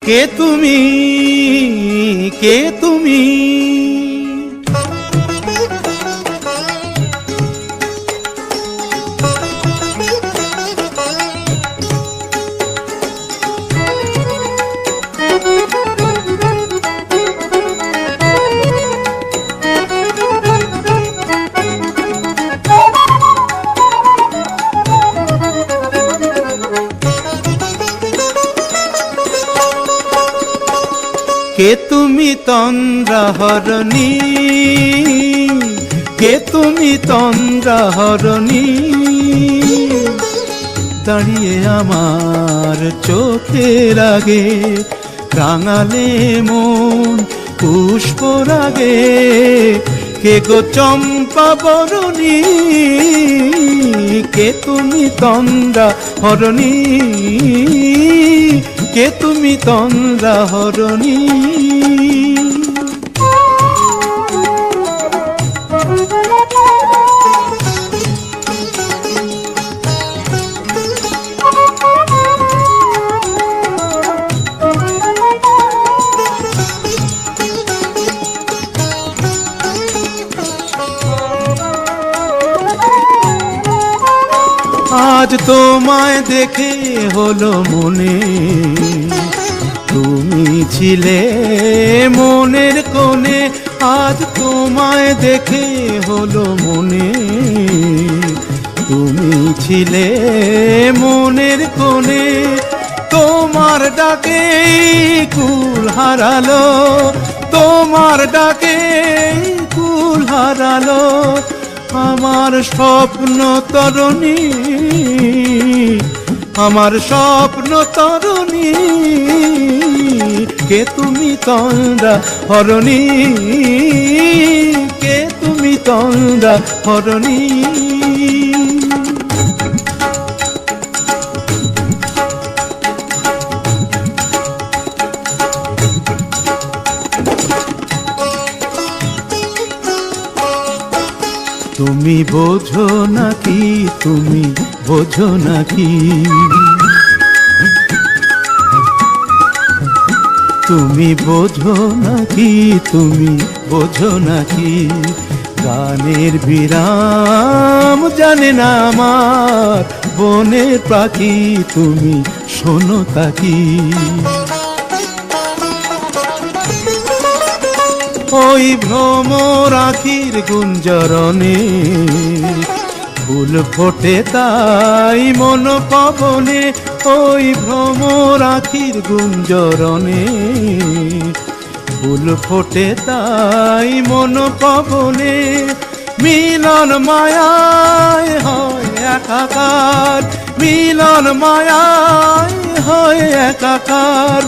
কে তুমি, কে তুমি? কে তুমি তন্দ্রাহরণী, কে তুমি তন্দ্রাহরণী? দাঁড়িয়ে আমার চোখের আগে রাঙালে মন পুষ্পরাগে। কে গো চম্পা বরণী, কে তুমি তন্দ্রাহরণী, কে তুমি তন্দ্রাহরণী? আজ তোমায় দেখে হলো মনে, তুমি ছিলে মনের কোণে। আজ তোমায় দেখে হলো মনে, তুমি ছিলে মনের কোণে। তোমার ডাকে কুল হারালো, তোমার ডাকে কুল হারালো আমার স্বপ্ন তরণী, আমার স্বপ্ন তরণী। কে তুমি তন্দ্রাহরণী, কে তুমি তন্দ্রাহরণী? তুমি বোঝো নাকি, তুমি বোঝো নাকি? তুমি বোঝো নাকি, তুমি বোঝো নাকি? গানের বিরাম জানে না আমার বনের পাখি, তুমি শোনো তাকি। ওই ভ্রমর আখির গুঞ্জরণে ফুল ফোটে তাই মন পবনে। ওই ভ্রমর আখির গুঞ্জরণে ফুল ফোটে তাই মন পবনে। মিলন মায়ায় হয় একাকার, মিলন মায়ায় হয় একাকার।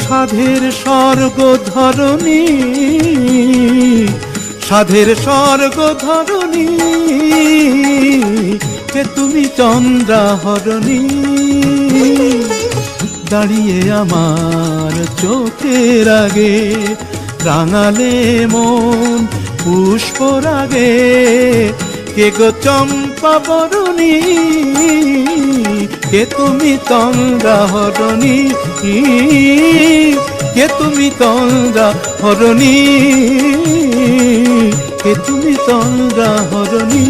সাধের স্বর্গ ধরণী, সাধের স্বর্গ ধরণী। কে তুমি তন্দ্রাহরণী, দাঁড়িয়ে আমার চোখের আগে রাঙালে মন পুষ্পরাগে। কে গো চম্পা বরণী, কে তুমি তন্দ্রাহরণী, কে তুমি তন্দ্রাহরণী, কে তুমি তন্দ্রাহরণী?